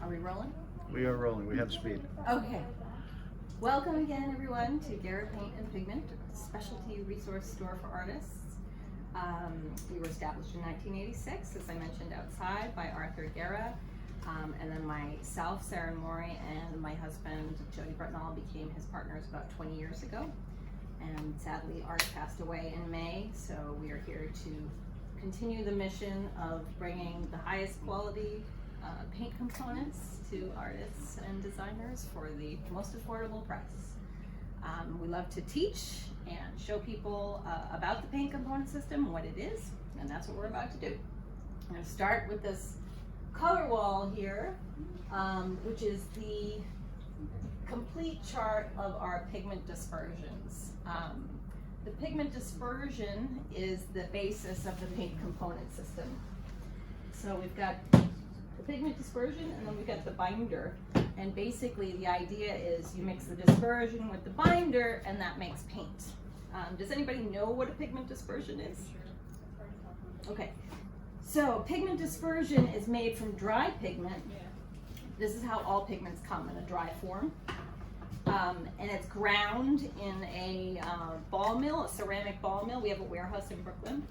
Are we rolling? We are rolling. We have speed. Okay. Welcome again, everyone, to Guerra Paint and Pigment, a specialty resource store for artists. We were established in 1986, as I mentioned, outside by Arthur Guerra. And then myself, Sarah Mori, and my husband, Jody Bretnall, became his partners about 20 years ago. And sadly, Art passed away in May, so we are here to continue the mission of bringing the highest quality paint components to artists and designers for the most affordable price. We love to teach and show people about the paint component system, what it is, and that's what we're about to do. I'm going to start with this color wall here, which is the complete chart of our pigment dispersions. The pigment dispersion is the basis of the paint component system. So we've got the pigment dispersion, and then we've got the binder. And basically the idea is you mix the dispersion with the binder, and that makes paint. Does anybody know what a pigment dispersion is? Okay, so pigment dispersion is made from dry pigment. This is how all pigments come, in a dry form. And it's ground in a ball mill, a ceramic ball mill. We have a warehouse in Brooklyn.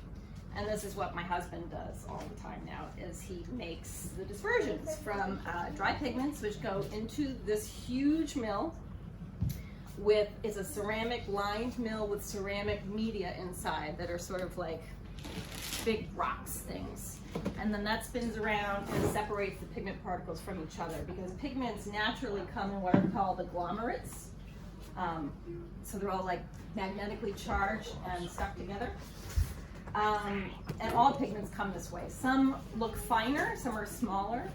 And this is what my husband does all the time now, is he makes the dispersions from dry pigments, which go into this huge mill it's a ceramic lined mill with ceramic media inside that are sort of like big rocks things. And then that spins around and separates the pigment particles from each other, because pigments naturally come in what are called agglomerates. So they're all like magnetically charged and stuck together. And all pigments come this way. Some look finer, some are smaller,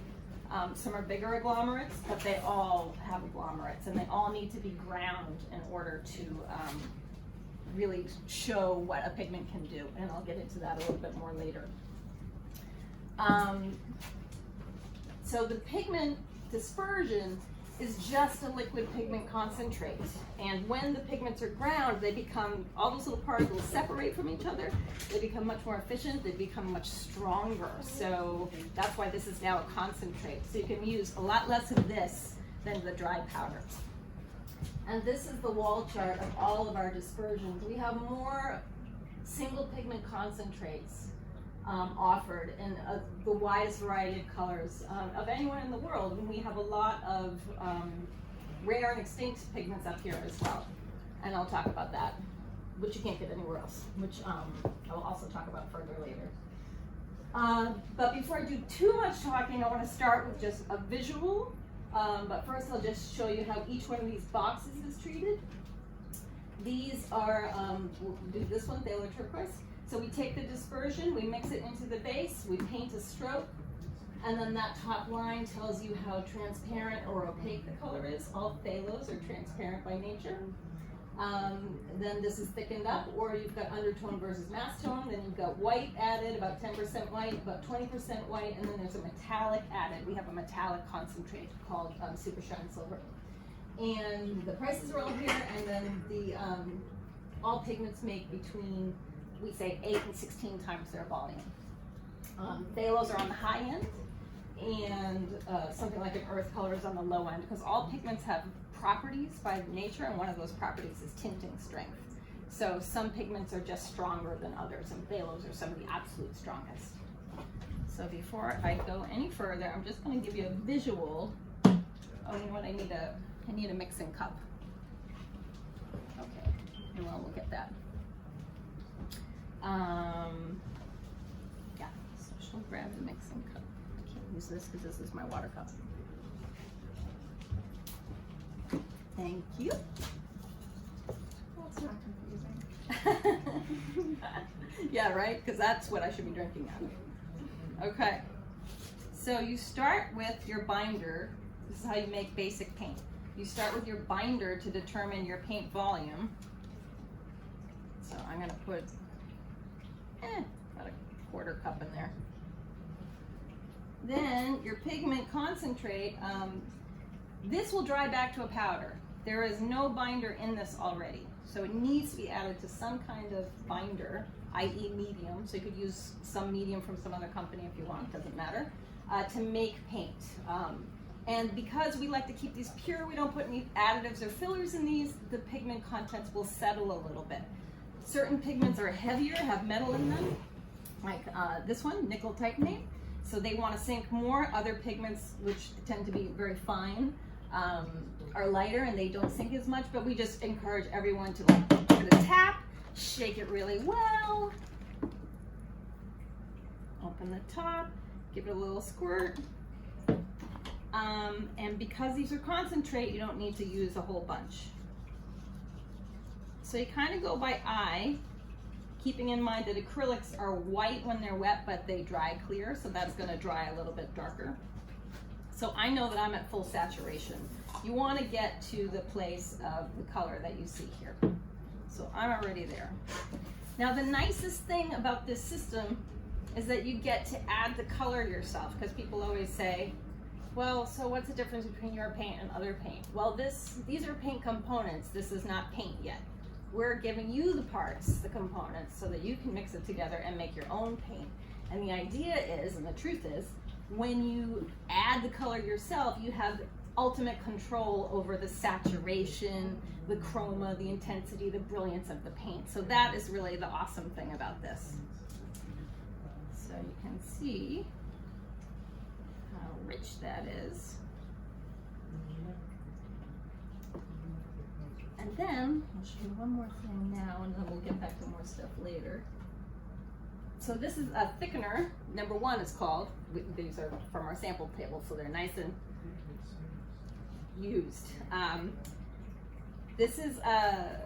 some are bigger agglomerates, but they all have agglomerates, and they all need to be ground in order to really show what a pigment can do. And I'll get into that a little bit more later. So the pigment dispersion is just a liquid pigment concentrate. And when the pigments are ground, they become, all those little particles separate from each other. They become much more efficient. They become much stronger. So that's why this is now a concentrate. So you can use a lot less of this than the dry powder. And this is the wall chart of all of our dispersions. We have more single pigment concentrates offered in the widest variety of colors of anyone in the world. And we have a lot of rare and extinct pigments up here as well. And I'll talk about that, which you can't get anywhere else, which I'll also talk about further later. But before I do too much talking, I want to start with just a visual. But first I'll just show you how each one of these boxes is treated. These are, we'll do this one, Thaler turquoise. So we take the dispersion, we mix it into the base, we paint a stroke, and then that top line tells you how transparent or opaque the color is. All phthalos are transparent by nature. Then this is thickened up, or you've got undertone versus mass tone. Then you've got white added, about 10% white, about 20% white, and then there's a metallic added. We have a metallic concentrate called Super Shine Silver. And the prices are all here, and then the all pigments make between, we say, 8 and 16 times their volume. Phthalos are on the high end, and something like an earth color is on the low end, because all pigments have properties by nature, and one of those properties is tinting strength. So some pigments are just stronger than others, and phthalos are some of the absolute strongest. So before I go any further, I'm just going to give you a visual. Oh, you know what? I need a mixing cup. Okay, and we'll look at that. Yeah, so she'll grab the mixing cup. I can't use this because this is my water cup. Thank you. That's not confusing. Yeah, right? Because that's what I should be drinking out of. Okay. So you start with your binder. This is how you make basic paint. You start with your binder to determine your paint volume. So I'm going to put about a quarter cup in there. Then your pigment concentrate, this will dry back to a powder. There is no binder in this already, so it needs to be added to some kind of binder, i.e. medium. So you could use some medium from some other company if you want, doesn't matter, to make paint. And because we like to keep these pure, we don't put any additives or fillers in these, the pigment contents will settle a little bit. Certain pigments are heavier, have metal in them, like this one, nickel titanate. So they want to sink more. Other pigments, which tend to be very fine, are lighter and they don't sink as much, but we just encourage everyone to like give it a tap, shake it really well, open the top, give it a little squirt. And because these are concentrate, you don't need to use a whole bunch. So you kind of go by eye, keeping in mind that acrylics are white when they're wet, but they dry clear, so that's going to dry a little bit darker. So I know that I'm at full saturation. You want to get to the place of the color that you see here. So I'm already there. Now the nicest thing about this system is that you get to add the color yourself, because people always say, well, so what's the difference between your paint and other paint? Well, these are paint components. This is not paint yet. We're giving you the parts, the components, so that you can mix it together and make your own paint. And the idea is, and the truth is, when you add the color yourself, you have ultimate control over the saturation, the chroma, the intensity, the brilliance of the paint. So that is really the awesome thing about this. So you can see how rich that is. And then, I'll show you one more thing now, and then we'll get back to more stuff later. So this is a thickener. Number one is called. These are from our sample table, so they're nice and used. This is a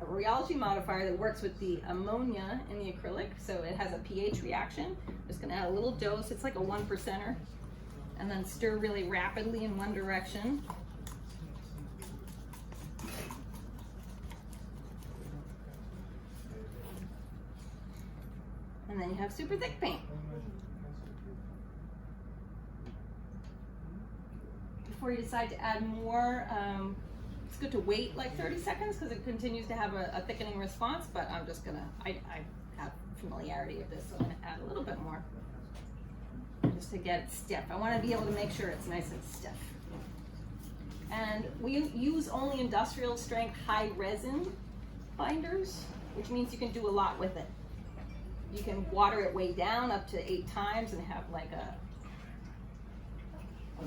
rheology modifier that works with the ammonia in the acrylic. So it has a pH reaction. I'm just going to add a little dose. It's like a 1%er. And then stir really rapidly in one direction. And then you have super thick paint. Before you decide to add more, it's good to wait like 30 seconds because it continues to have a thickening response, but I'm just gonna, I have familiarity with this, so I'm gonna add a little bit more just to get it stiff. I wanna be able to make sure it's nice and stiff. And we use only industrial strength high resin binders, which means you can do a lot with it. You can water it way down up to 8 times and have like a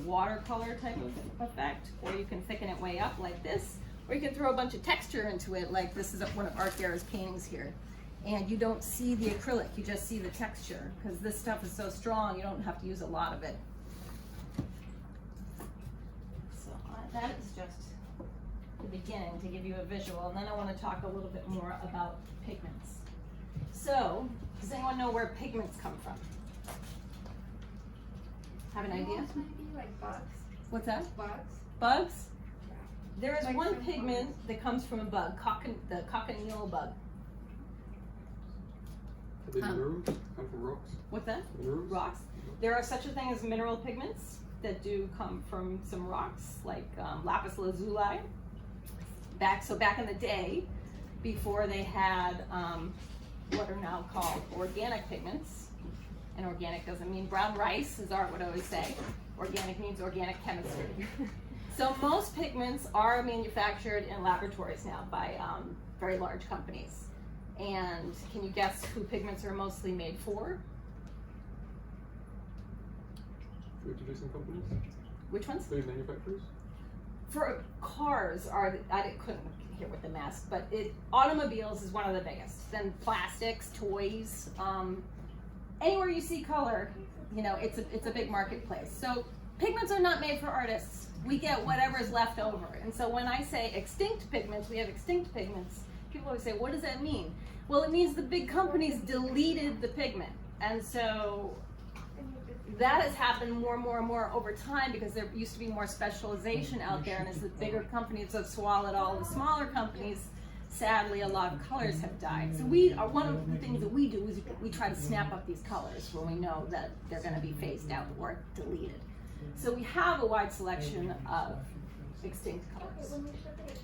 watercolor type of effect, or you can thicken it way up like this, or you can throw a bunch of texture into it, like this is one of Art Guerra's paintings here. And you don't see the acrylic, you just see the texture, because this stuff is so strong, you don't have to use a lot of it. So that is just the beginning to give you a visual, and then I want to talk a little bit more about pigments. So, does anyone know where pigments come from? Have an idea? Maybe like bugs. What's that? Bugs. Bugs? There is Like one from pigment bugs. that comes from a bug, the cochineal bug. Are they minerals? Come from rocks? What's that? Minerals? Rocks. There are such a thing as mineral pigments that do come from some rocks, like lapis lazuli. Back in the day, before they had what are now called organic pigments, and organic doesn't mean brown rice, as Art would always say. Organic means organic chemistry. So most pigments are manufactured in laboratories now by very large companies. And can you guess who pigments are mostly made for? Food producing companies? Which ones? Food manufacturers? For cars are, couldn't hear with the mask, but automobiles is one of the biggest. Then plastics, toys, anywhere you see color, you know, it's a big marketplace. So pigments are not made for artists. We get whatever's left over. And so when I say extinct pigments, we have extinct pigments, people always say, what does that mean? Well, it means the big companies deleted the pigment. And so that has happened more and more and more over time, because there used to be more specialization out there, and as the bigger companies have swallowed all the smaller companies, sadly a lot of colors have died. So one of the things that we do is we try to snap up these colors when we know that they're going to be phased out or deleted. So we have a wide selection of extinct colors.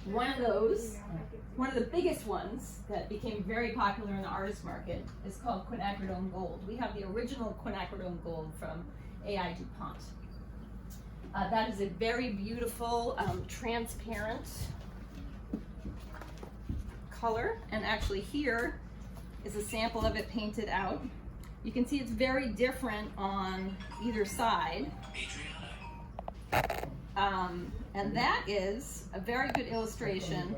One of the biggest ones that became very popular in the artist market is called quinacridone gold. We have the original quinacridone gold from A.I. DuPont. That is a very beautiful, transparent color, and actually here is a sample of it painted out. You can see it's very different on either side. And that is a very good illustration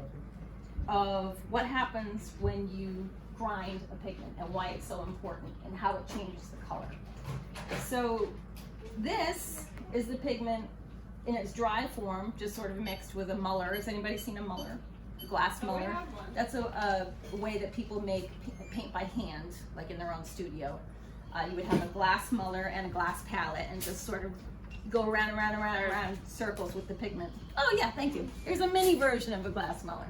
of what happens when you grind a pigment and why it's so important and how it changes the color. So this is the pigment in its dry form, just sort of mixed with a muller. Has anybody seen a muller? Glass muller. That's a way that people make paint by hand, like in their own studio. You would have a glass muller and a glass palette and just sort of go around circles with the pigment. Oh yeah, thank you. There's a mini version of a glass muller.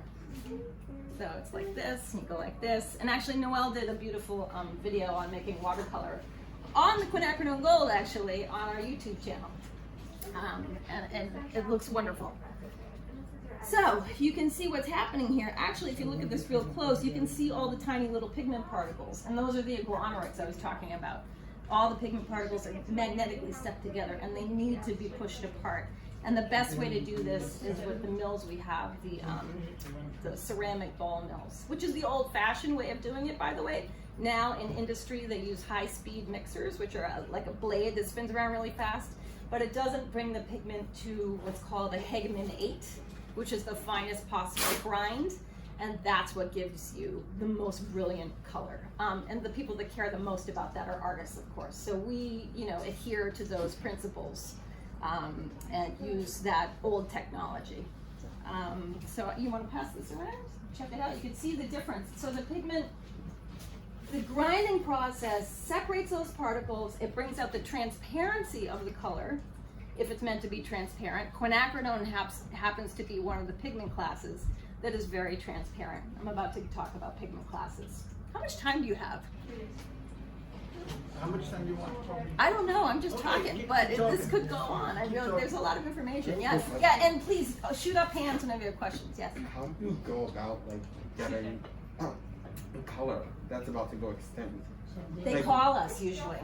So it's like this, and you go like this. And actually Noelle did a beautiful video on making watercolor on the quinacridone gold, actually, on our YouTube channel. And it looks wonderful. So you can see what's happening here. Actually, if you look at this real close, you can see all the tiny little pigment particles, and those are the agglomerates I was talking about. All the pigment particles are magnetically stuck together, and they need to be pushed apart. And the best way to do this is with the mills we have, the ceramic ball mills, which is the old-fashioned way of doing it, by the way. Now in industry, they use high-speed mixers, which are like a blade that spins around really fast, but it doesn't bring the pigment to what's called a Hegman 8, which is the finest possible grind, and that's what gives you the most brilliant color. And the people that care the most about that are artists, of course. So we, adhere to those principles and use that old technology. So you want to pass this around? Check it out. You can see the difference. So the pigment, the grinding process separates those particles. It brings out the transparency of the color, if it's meant to be transparent. Quinacridone happens to be one of the pigment classes that is very transparent. I'm about to talk about pigment classes. How much time do you have? How much time do you want to talk? I don't know, I'm just talking, but this could go on. I know there's a lot of information. Yes, yeah, and please shoot up hands whenever you have questions. Yes. How do you go about getting color that's about to go extinct? They call us usually.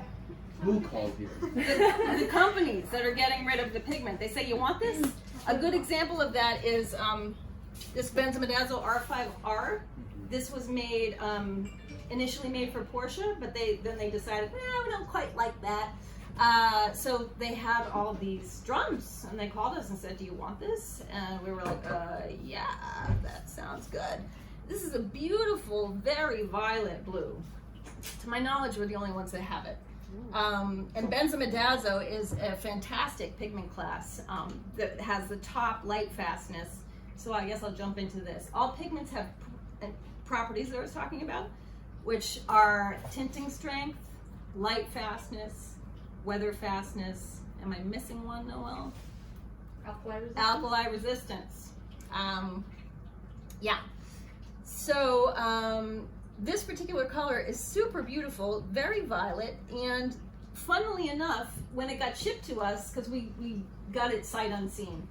Who calls you? The companies that are getting rid of the pigment. They say, you want this? A good example of that is this benzimidazole R5R. This was made, initially made for Porsche, but then they decided, we don't quite like that. So they had all of these drums, and they called us and said, do you want this? And we were like, yeah, that sounds good. This is a beautiful, very violet blue. To my knowledge, we're the only ones that have it. And benzimidazole is a fantastic pigment class that has the top Lightfastness. So I guess I'll jump into this. All pigments have properties that I was talking about, which are tinting strength, Lightfastness, weatherfastness. Am I missing one, Noelle? Alkali resistance. Alkali resistance. Yeah. So this particular color is super beautiful, very violet, and funnily enough, when it got shipped to us, because we got it sight unseen,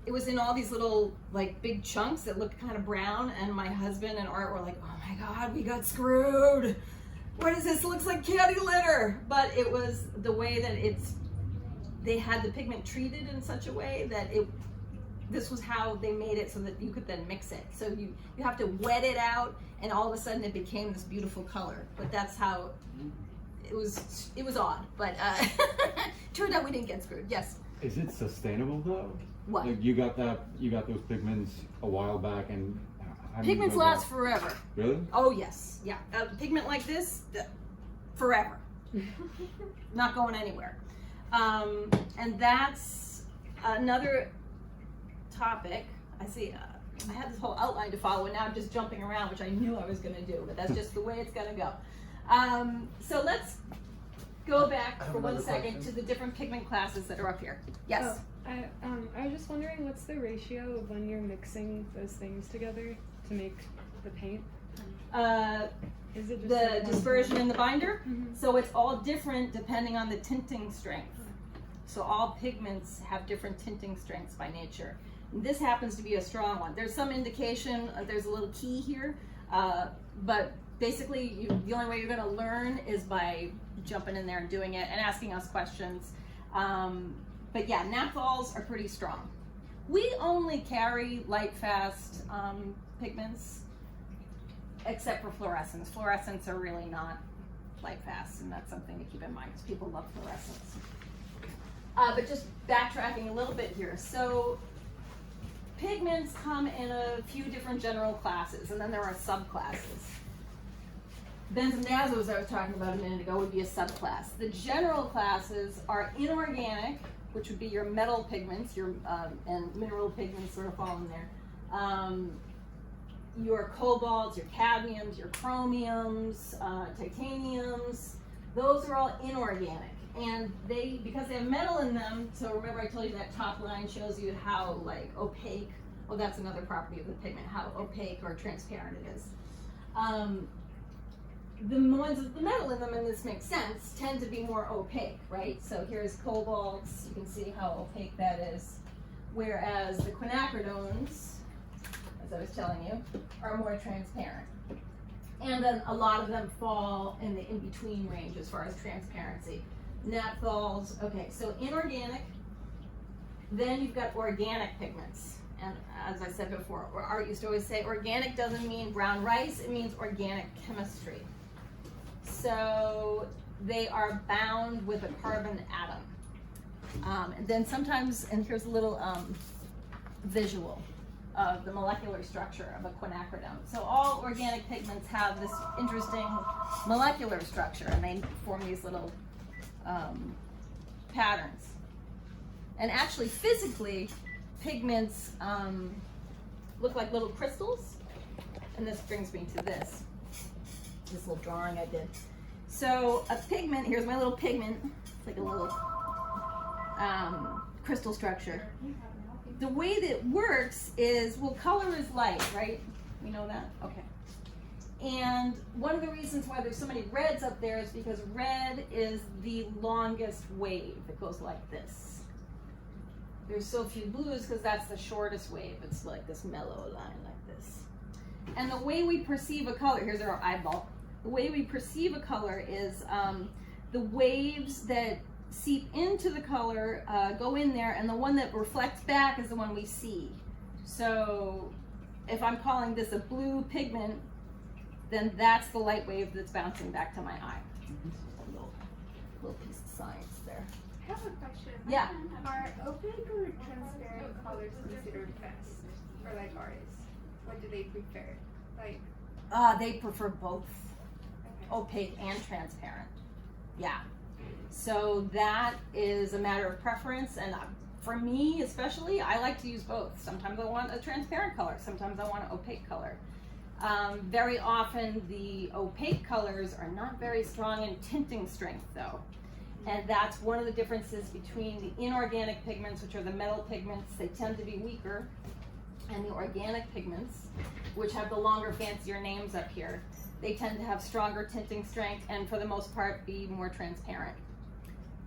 it was in all these little big chunks that looked kind of brown, and my husband and Art were like, oh my God, we got screwed. What is this? It looks like caddy litter. But it was the way that they had the pigment treated in such a way that this was how they made it so that you could then mix it. So you have to wet it out, and all of a sudden it became this beautiful color. But that's how it was odd. But turned out we didn't get screwed. Yes. Is it sustainable though? What? Like you got those pigments a while back, and how do you Pigments go last about- forever. Really? Oh yes, yeah. Pigment like this, forever. Not going anywhere. And that's another topic. I see. I had this whole outline to follow, and now I'm just jumping around, which I knew I was going to do, but that's just the way it's going to go. So let's go back for 1 second to the different pigment classes that are up here. Yes. Oh, I was just wondering, what's the ratio of when you're mixing those things together to make the paint? Is it just The dispersion in the binder. Mhm. So it's all different depending on the tinting strength. So all pigments have different tinting strengths by nature. This happens to be a strong one. There's some indication, there's a little key here, but basically the only way you're going to learn is by jumping in there and doing it and asking us questions. But yeah, naphthols are pretty strong. We only carry light fast pigments, except for fluorescents. Fluorescents are really not light fast, and that's something to keep in mind because people love fluorescents. But just backtracking a little bit here. So pigments come in a few different general classes, and then there are subclasses. Benzodiazepines, I was talking about a minute ago, would be a subclass. The general classes are inorganic, which would be your metal pigments, your and mineral pigments sort of fall in there. Your cobalts, your cadmiums, your chromiums, titaniums, those are all inorganic. And they, because they have metal in them, so remember I told you that top line shows you how like opaque, well that's another property of the pigment, how opaque or transparent it is. The ones with the metal in them, and this makes sense, tend to be more opaque, right? So here's cobalts, you can see how opaque that is. Whereas the quinacridones, as I was telling you, are more transparent. And then a lot of them fall in the in-between range as far as transparency. Naphthols, okay, so inorganic, then you've got organic pigments. And as I said before, Art used to always say organic doesn't mean brown rice, it means organic chemistry. So they are bound with a carbon atom. And then sometimes, and here's a little visual of the molecular structure of a quinacridone. So all organic pigments have this interesting molecular structure, and they form these little patterns. And actually, physically, pigments look like little crystals. And this brings me to this little drawing I did. So a pigment, here's my little pigment. It's like a little crystal structure. The way that it works is, well, color is light, right? We know that? Okay. And one of the reasons why there's so many reds up there is because red is the longest wave. It goes like this. There's so few blues because that's the shortest wave. It's like this mellow line like this. And the way we perceive a color, here's our eyeball. The way we perceive a color is the waves that seep into the color go in there, and the one that reflects back is the one we see. So if I'm calling this a blue pigment, then that's the light wave that's bouncing back to my eye. A little piece of science there. I have a question. Yeah. Are opaque or transparent colors considered best for like artists? What do they prefer? Like They prefer both opaque and transparent. Yeah. So that is a matter of preference, and for me especially, I like to use both. Sometimes I want a transparent color, sometimes I want an opaque color. Very often the opaque colors are not very strong in tinting strength though. And that's one of the differences between the inorganic pigments, which are the metal pigments. They tend to be weaker. And the organic pigments, which have the longer, fancier names up here, they tend to have stronger tinting strength and for the most part be more transparent.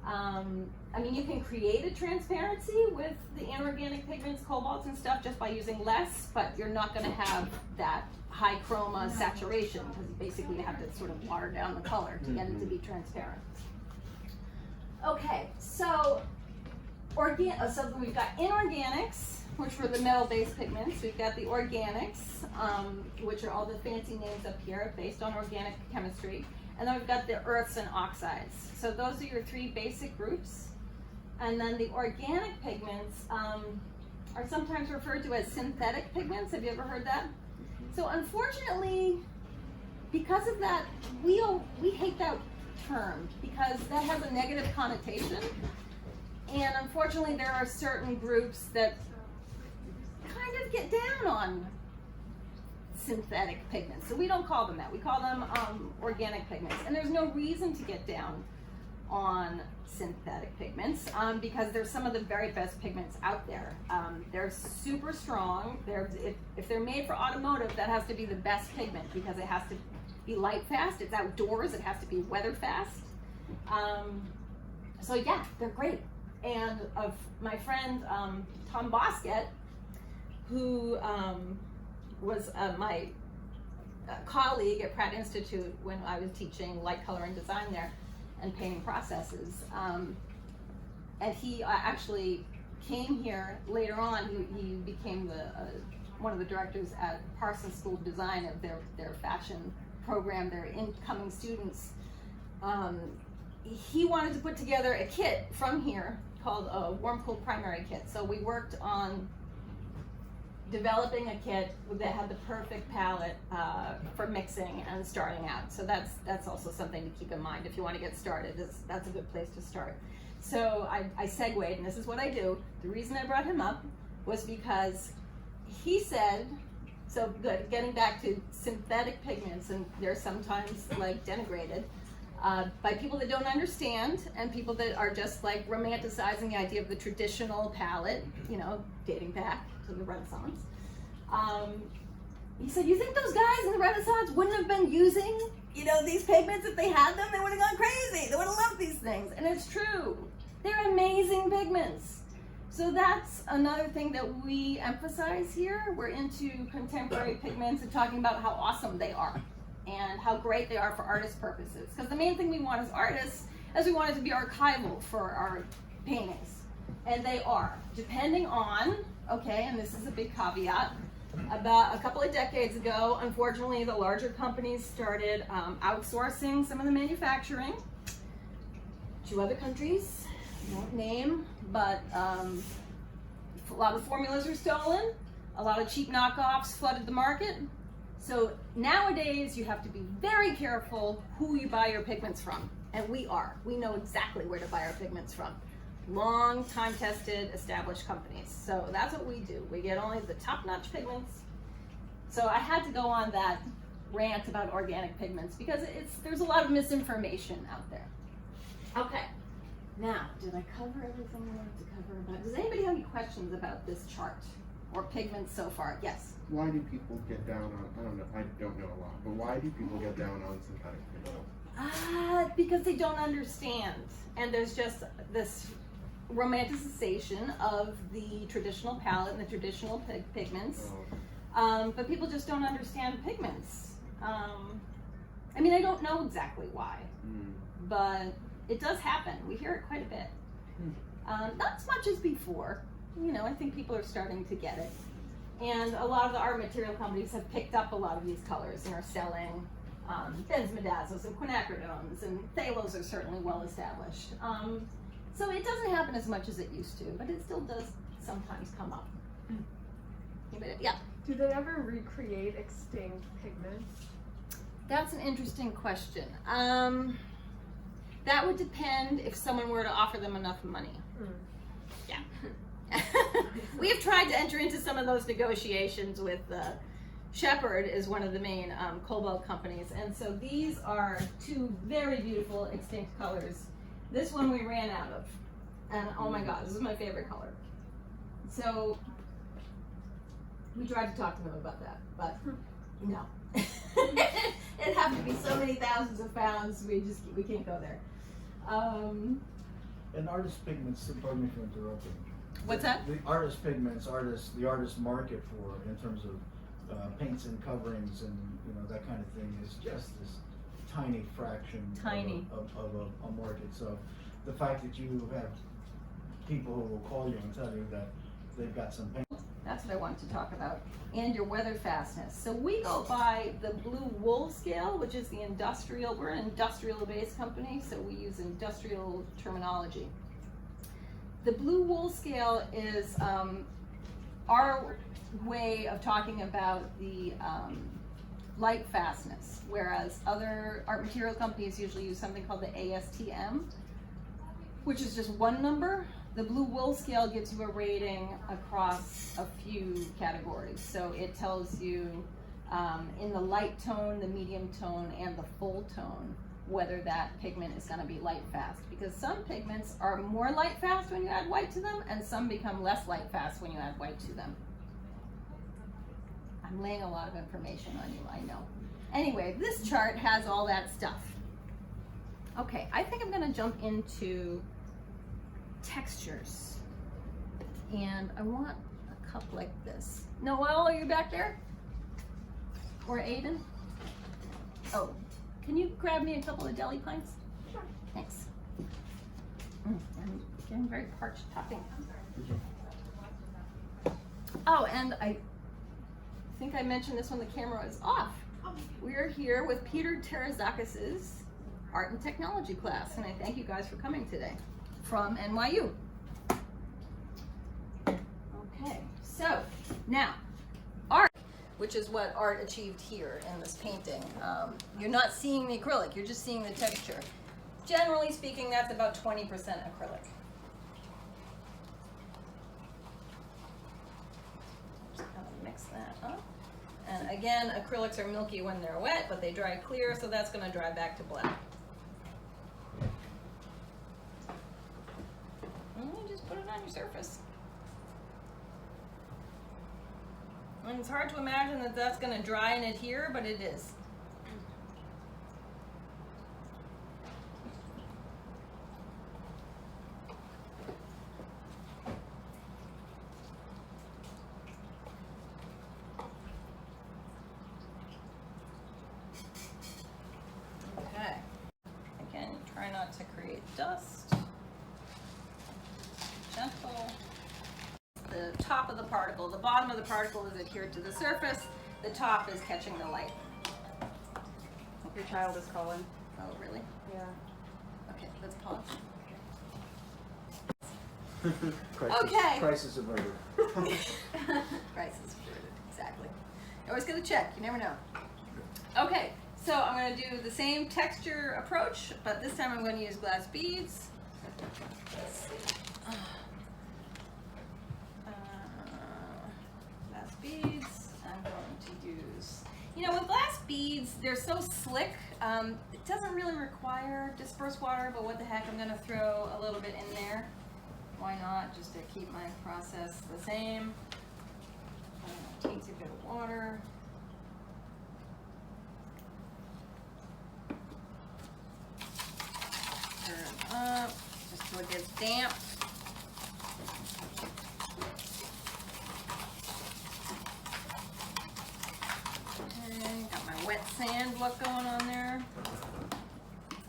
I mean, you can create a transparency with the inorganic pigments, cobalts and stuff just by using less, but you're not going to have that high chroma saturation because basically you have to sort of water down the color to get it to be transparent. Okay, so we've got inorganics, which were the metal-based pigments. We've got the organics, which are all the fancy names up here based on organic chemistry. And then we've got the earths and oxides. So those are your three basic groups. And then the organic pigments are sometimes referred to as synthetic pigments. Have you ever heard that? So unfortunately, because of that, we hate that term because that has a negative connotation. And unfortunately, there are certain groups that kind of get down on synthetic pigments. So we don't call them that. We call them organic pigments. And there's no reason to get down on synthetic pigments because they're some of the very best pigments out there. They're super strong. If they're made for automotive, that has to be the best pigment because it has to be light fast. It's outdoors. It has to be weather fast. So yeah, they're great. And of my friend Tom Bosquet, who was my colleague at Pratt Institute when I was teaching light color and design there and painting processes. and he actually came here later on. He became one of the directors at Parsons School of Design of their fashion program, their incoming students. He wanted to put together a kit from here called a warm cool primary kit. So we worked on developing a kit that had the perfect palette for mixing and starting out. So that's also something to keep in mind if you want to get started. That's a good place to start. So I segued, and this is what I do. The reason I brought him up was because he said, so good, getting back to synthetic pigments, and they're sometimes like denigrated by people that don't understand and people that are just like romanticizing the idea of the traditional palette, you know, dating back to the Renaissance. He said, you think those guys in the Renaissance wouldn't have been using, you know, these pigments if they had them? They would have gone crazy. They would have loved these things. And it's true. They're amazing pigments. So that's another thing that we emphasize here. We're into contemporary pigments and talking about how awesome they are and how great they are for artist purposes. Because the main thing we want as artists is we want it to be archival for our paintings. And they are, depending on, okay, and this is a big caveat, about a couple of decades ago, unfortunately, the larger companies started outsourcing some of the manufacturing to other countries. I won't name, but a lot of formulas are stolen. A lot of cheap knockoffs flooded the market. So nowadays, you have to be very careful who you buy your pigments from. And we are. We know exactly where to buy our pigments from. Long, time-tested, established companies. So that's what we do. We get only the top-notch pigments. So I had to go on that rant about organic pigments because there's a lot of misinformation out there. Okay. Now, did I cover everything I wanted to cover about? Does anybody have any questions about this chart or pigments so far? Yes. Why do people get down on, I don't know a lot, but why do people get down on synthetic pigments? Because they don't understand. And there's just this romanticization of the traditional palette and the traditional pigments. But people just don't understand pigments. I mean, I don't know exactly why, but it does happen. We hear it quite a bit. Not as much as before. You know, I think people are starting to get it. And a lot of the art material companies have picked up a lot of these colors and are selling benzimidazos and quinacridones, and phthalos are certainly well established. So it doesn't happen as much as it used to, but it still does sometimes come up. Yeah. Do they ever recreate extinct pigments? That's an interesting question. That would depend if someone were to offer them enough money. Yeah. We have tried to enter into some of those negotiations with Shepherd is one of the main cobalt companies. And so these are two very beautiful extinct colors. This one we ran out of. And oh my God, this is my favorite color. So we tried to talk to them about that, but no. It'd have to be so many thousands of pounds, we can't go there. And artist pigments, pardon me for interrupting. What's that? The artist pigments, the artist market for, in terms of paints and coverings and, you know, that kind of thing is just this tiny fraction of a market. So the fact that you have people who will call you and tell you that they've got some paint. That's what I wanted to talk about. And your weatherfastness. So we go by the blue wool scale, which is the industrial, we're an industrial based company, so we use industrial terminology. The blue wool scale is our way of talking about the lightfastness, whereas other art material companies usually use something called the ASTM, which is just one number. The blue wool scale gives you a rating across a few categories. So it tells you in the light tone, the medium tone, and the full tone, whether that pigment is gonna be light fast. Because some pigments are more light fast when you add white to them, and some become less light fast when you add white to them. I'm laying a lot of information on you, I know. Anyway, this chart has all that stuff. Okay, I think I'm gonna jump into textures. And I want a cup like this. Noelle, are you back there? Or Aiden? Oh, can you grab me a couple of deli pints? Sure. Thanks. I'm Getting very parched talking. Oh, and I think I mentioned this when the camera is off. We're here with Peter Terezakis' art and technology class, and I thank you guys for coming today from NYU. Okay, so now art, which is what art achieved here in this painting. You're not seeing the acrylic, you're just seeing the texture. Generally speaking, that's about 20% acrylic. Just kind of mix that up. And again, acrylics are milky when they're wet, but they dry clear, so that's going to dry back to black. And you just put it on your surface. And it's hard to imagine that that's going to dry and adhere, but it is. Okay. Again, try not to create dust. Gentle. The top of the particle, the bottom of the particle is adhered to the surface, the top is catching the light. Your child is calling. Oh, really? Yeah. Okay, let's pause. Crisis, crisis averted. Crisis averted, exactly. You always get a check, you never know. Okay, so I'm going to do the same texture approach, but this time I'm going to use glass beads. Let's see. Glass beads. I'm going to use, you know, with glass beads, they're so slick. It doesn't really require dispersed water, but what the heck, I'm going to throw a little bit in there. Why not, just to keep my process the same. Teensy bit of water. Stir it up, just so it gets damp. Okay, got my wet sand look going on there.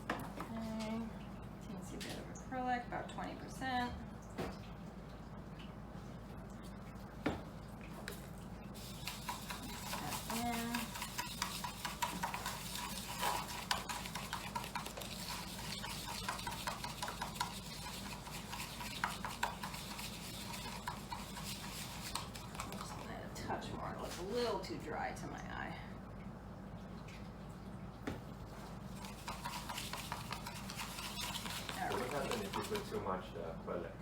Okay, teensy bit of acrylic, about 20%. Touch more, it looks a little too dry to my eye. What happens if you put too much acrylic?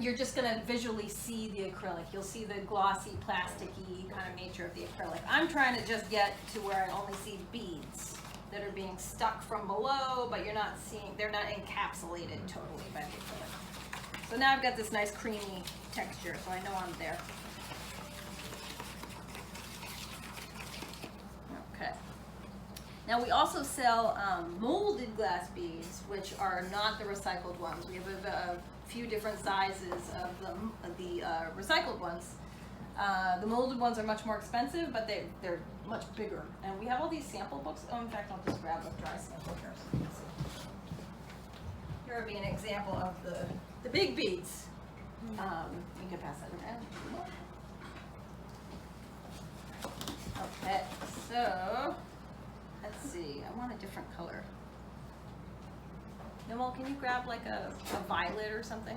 You're just going to visually see the acrylic. You'll see the glossy, plasticky kind of nature of the acrylic. I'm trying to just get to where I only see beads that are being stuck from below, but you're not seeing, they're not encapsulated totally by the acrylic. So now I've got this nice creamy texture, so I know I'm there. Okay. Now we also sell molded glass beads, which are not the recycled ones. We have a few different sizes of the recycled ones. The molded ones are much more expensive, but they're much bigger. And we have all these sample books. Oh, in fact, I'll just grab a dry sample here so you can see. Here would be an example of the big beads. You can pass that around. Okay, so let's see. I want a different color. Noel, can you grab like a violet or something?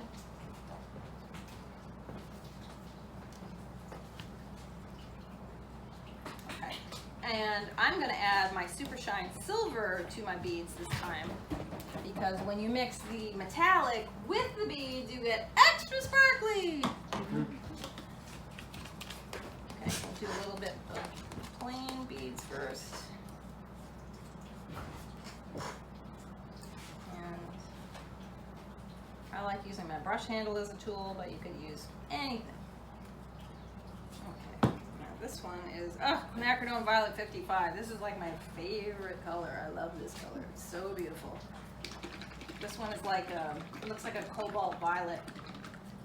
Okay. And I'm going to add my Super Shine Silver to my beads this time, because when you mix the metallic with the beads, you get extra sparkly. Okay, we'll do a little bit of plain beads first. I like using my brush handle as a tool, but you could use anything. Okay, now this one is, Quinacridone Violet 55. This is like my favorite color. I love this color. It's so beautiful. This one is like, it looks like a cobalt violet,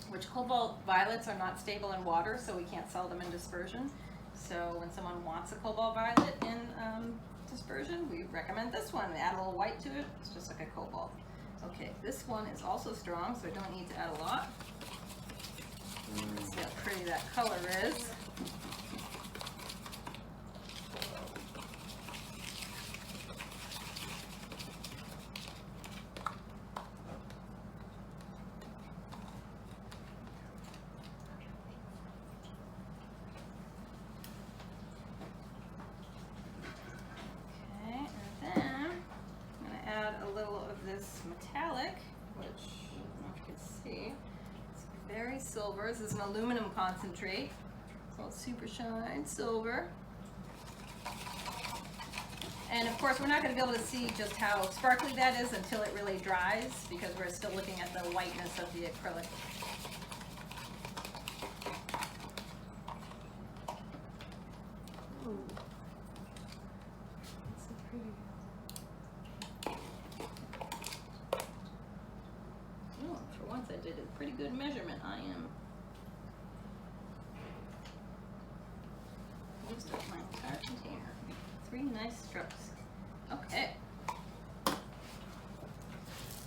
which cobalt violets are not stable in water, so we can't sell them in dispersion. So when someone wants a cobalt violet in dispersion, we recommend this one. We add a little white to it. It's just like a cobalt. Okay, this one is also strong, so I don't need to add a lot. See how pretty that color is. Metallic, which I don't know if you can see. It's very silver. This is an aluminum concentrate. It's all super shine silver. And of course, we're not going to be able to see just how sparkly that is until it really dries, because we're still looking at the whiteness of the acrylic. Ooh. That's so pretty. For once I did a pretty good measurement. I am used up my entire container. 3 nice strokes. Okay.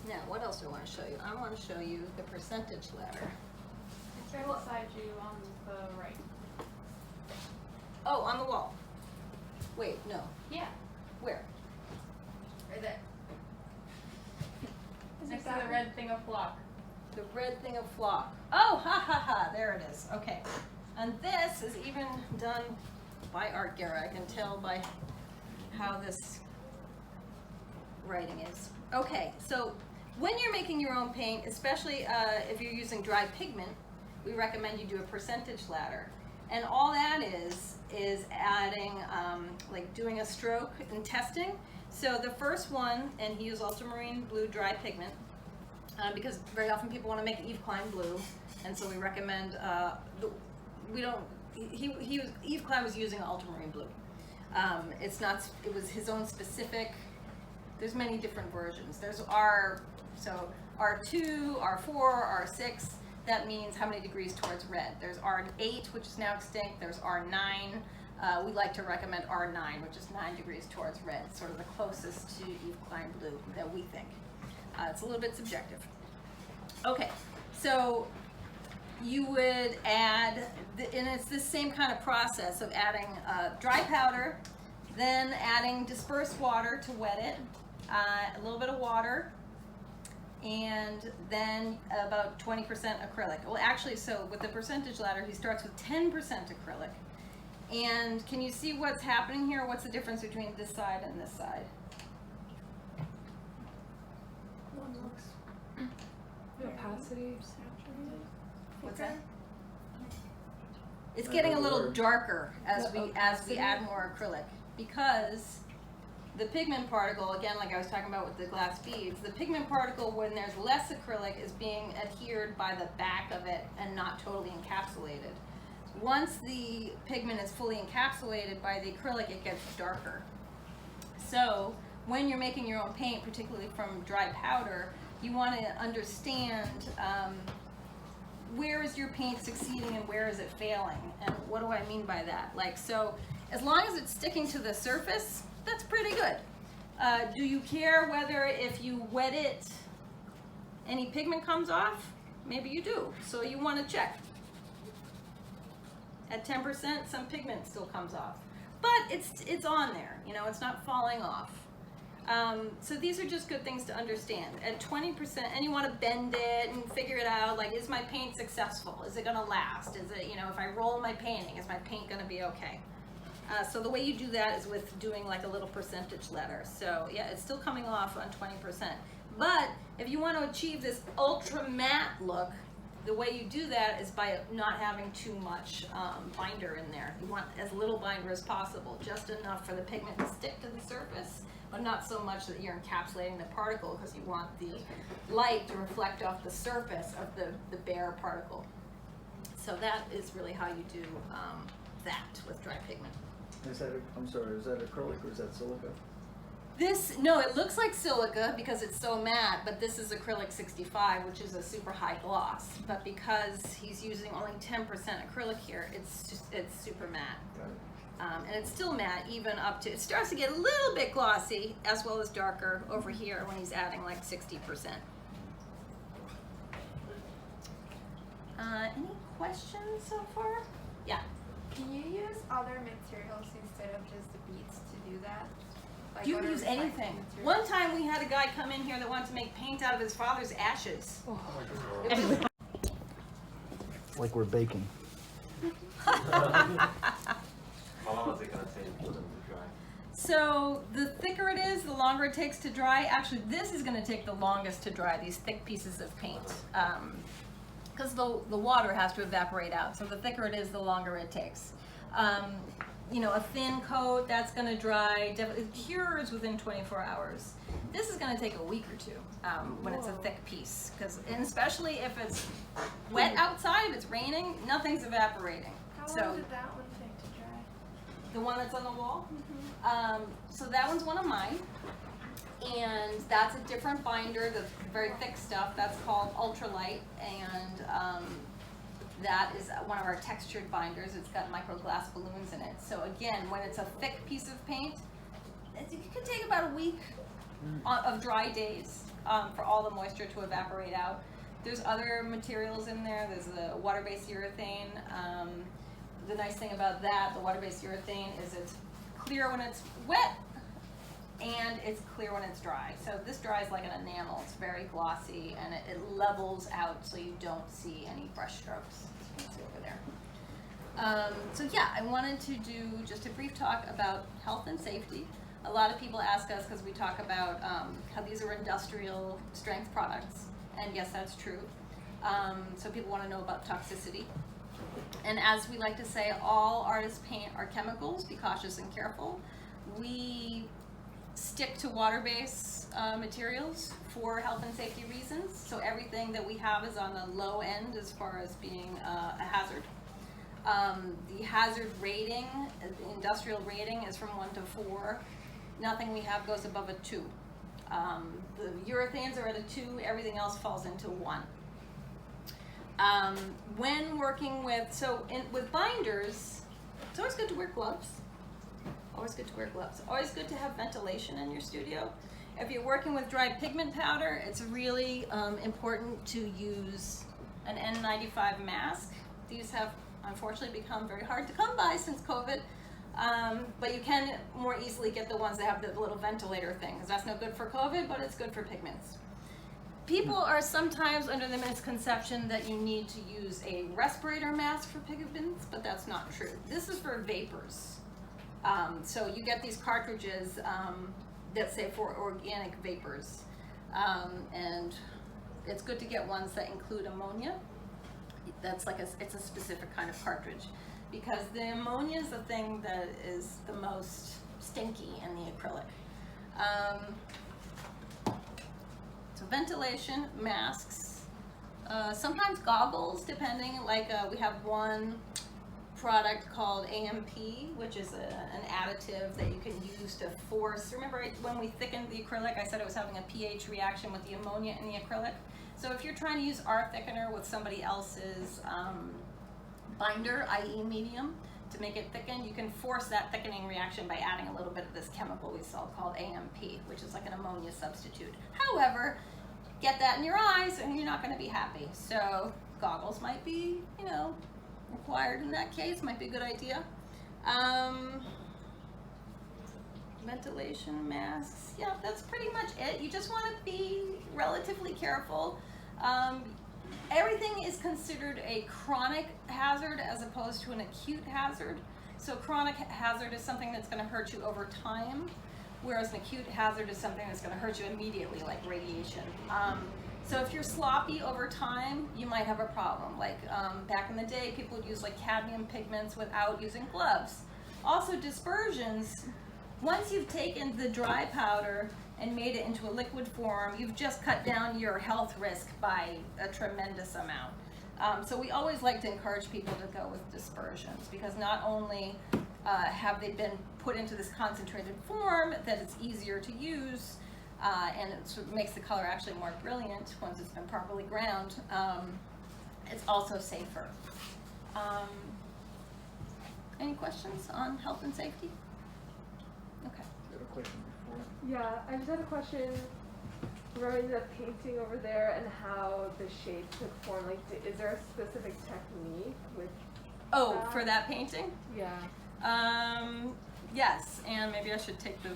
Now, what else do I want to show you? I want to show you the percentage ladder. It's right beside you on the right. Oh, on the wall. Wait, no. Yeah. Where? Right there. Next to the red thing of flock. The red thing of flock. Oh, ha ha ha, there it is. Okay. And this is even done by Art Gara. I can tell by how this writing is. Okay, so when you're making your own paint, especially if you're using dry pigment, we recommend you do a percentage ladder. And all that is adding, like doing a stroke and testing. So the first one, and he used ultramarine blue dry pigment, because very often people want to make Yves Klein blue, and so we recommend, Yves Klein was using ultramarine blue. It was his own specific, there's many different versions. There's R2, R4, R6, that means how many degrees towards red. There's R8, which is now extinct. There's R9. We like to recommend R9, which is 9 degrees towards red. It's sort of the closest to Yves Klein blue that we think. It's a little bit subjective. Okay, so you would add, and it's the same kind of process of adding dry powder, then adding dispersed water to wet it, a little bit of water, and then about 20% acrylic. Well, actually, so with the percentage ladder, he starts with 10% acrylic. And can you see what's happening here? What's the difference between this side and this side? One looks the opacity. What's that? It's getting a little darker as we add more acrylic, because the pigment particle, again, like I was talking about with the glass beads, the pigment particle, when there's less acrylic, is being adhered by the back of it and not totally encapsulated. Once the pigment is fully encapsulated by the acrylic, it gets darker. So when you're making your own paint, particularly from dry powder, you want to understand where is your paint succeeding and where is it failing, and what do I mean by that? Like, so as long as it's sticking to the surface, that's pretty good. Do you care whether if you wet it, any pigment comes off? Maybe you do, so you want to check. At 10%, some pigment still comes off, but it's on there, you know, it's not falling off. So these are just good things to understand. At 20%, and you want to bend it and figure it out, like, is my paint successful? Is it going to last? Is it, you know, if I roll my painting, is my paint going to be okay? So the way you do that is with doing like a little percentage ladder. So yeah, it's still coming off on 20%. But if you want to achieve this ultra matte look, the way you do that is by not having too much binder in there. You want as little binder as possible, just enough for the pigment to stick to the surface, but not so much that you're encapsulating the particle, because you want the light to reflect off the surface of the bare particle. So that is really how you do that with dry pigment. Is that, I'm sorry, is that acrylic or is that silica? This, no, it looks like silica because it's so matte, but this is acrylic 65, which is a super high gloss. But because he's using only 10% acrylic here, it's super matte. Got it. And it's still matte even up to, it starts to get a little bit glossy as well as darker over here when he's adding like 60%. Any questions so far? Yeah. Can you use other materials instead of just the beads to do that? Like You can other use recycled anything. materials? One time we had a guy come in here that wanted to make paint out of his father's ashes. Oh my god. Like we're baking. How long is it gonna take for them to dry? So the thicker it is, the longer it takes to dry. Actually, this is going to take the longest to dry, these thick pieces of paint. Because the water has to evaporate out. So the thicker it is, the longer it takes. You know, a thin coat, that's going to dry, it cures within 24 hours. This is going to take a week or two when it's a thick piece. And especially if it's wet outside, if it's raining, nothing's evaporating. How So long did that one take to dry? the one that's on the wall? So that one's one of mine. And that's a different binder, the very thick stuff. That's called Ultralight. And that is one of our textured binders. It's got microglass balloons in it. So again, when it's a thick piece of paint, it can take about a week of dry days for all the moisture to evaporate out. There's other materials in there. There's the water-based urethane. The nice thing about that, the water-based urethane, is it's clear when it's wet and it's clear when it's dry. So this dries like an enamel. It's very glossy and it levels out so you don't see any brush strokes. You can see over there. So yeah, I wanted to do just a brief talk about health and safety. A lot of people ask us, because we talk about how these are industrial strength products, and yes, that's true. So people want to know about toxicity. And as we like to say, all artists paint are chemicals. Be cautious and careful. We stick to water-based materials for health and safety reasons. So everything that we have is on the low end as far as being a hazard. The hazard rating, the industrial rating, is from 1 to 4. Nothing we have goes above a 2. The urethanes are at a 2. Everything else falls into 1. When working with, with binders, it's always good to wear gloves. Always good to wear gloves. Always good to have ventilation in your studio. If you're working with dry pigment powder, it's really important to use an N95 mask. These have unfortunately become very hard to come by since COVID, but you can more easily get the ones that have the little ventilator thing, because that's no good for COVID, but it's good for pigments. People are sometimes under the misconception that you need to use a respirator mask for pigments, but that's not true. This is for vapors. So you get these cartridges that say for organic vapors, and it's good to get ones that include ammonia. That's like it's a specific kind of cartridge, because the ammonia is the thing that is the most stinky in the acrylic. So ventilation, masks, sometimes goggles, depending. Like we have one product called AMP, which is an additive that you can use to force. Remember when we thickened the acrylic, I said it was having a pH reaction with the ammonia in the acrylic? So if you're trying to use our thickener with somebody else's binder, i.e. medium, to make it thicken, you can force that thickening reaction by adding a little bit of this chemical we sell called AMP, which is like an ammonia substitute. However, get that in your eyes and you're not going to be happy. So goggles might be, required in that case, might be a good idea. Ventilation masks, yeah, that's pretty much it. You just want to be relatively careful. Everything is considered a chronic hazard as opposed to an acute hazard. So chronic hazard is something that's going to hurt you over time, whereas an acute hazard is something that's going to hurt you immediately, like radiation. So if you're sloppy over time, you might have a problem. Like back in the day, people would use like cadmium pigments without using gloves. Also dispersions, once you've taken the dry powder and made it into a liquid form, you've just cut down your health risk by a tremendous amount. So we always like to encourage people to go with dispersions, because not only have they been put into this concentrated form that it's easier to use, and it sort of makes the color actually more brilliant once it's been properly ground, it's also safer. Any questions on health and safety? Okay. You have a question before? Yeah, I just had a question regarding the painting over there and how the shape took form. Like, is there a specific technique with? Oh, for that painting? Yeah. Yes, and maybe I should take the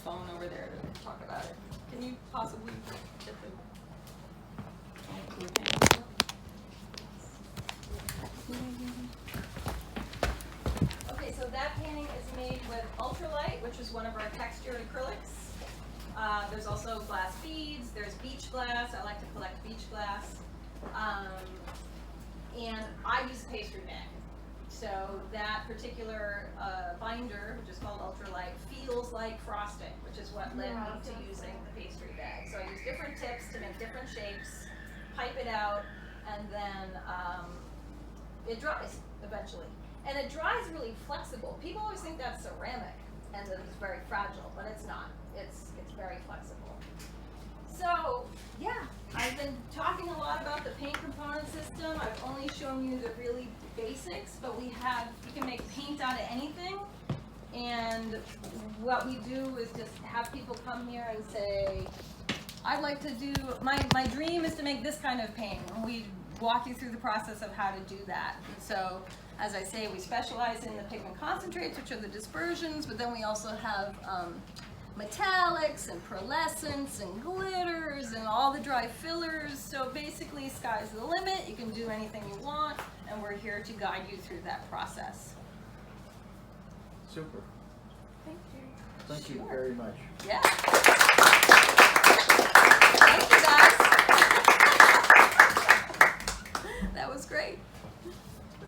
phone over there to talk about it. Can you possibly get the Okay, so that painting is made with ultralight, which is one of our textured acrylics. There's also glass beads, there's beach glass. I like to collect beach glass. And I use a pastry bag. So that particular binder, which is called ultralight, feels like frosting, which is what led me to using the pastry bag. So I use different tips to make different shapes, pipe it out, and then it dries eventually. And it dries really flexible. People always think that's ceramic and that it's very fragile, but it's not. It's very flexible. So yeah, I've been talking a lot about the paint component system. I've only shown you the really basics, but you can make paint out of anything. And what we do is just have people come here and say, I'd like to do, my dream is to make this kind of paint. And we walk you through the process of how to do that. And so, as I say, we specialize in the pigment concentrates, which are the dispersions, but then we also have metallics and pearlescents and glitters and all the dry fillers. So basically, sky's the limit. You can do anything you want, and we're here to guide you through that process. Super. Thank you. Thank you Sure. very much. Yeah. Thank you, guys.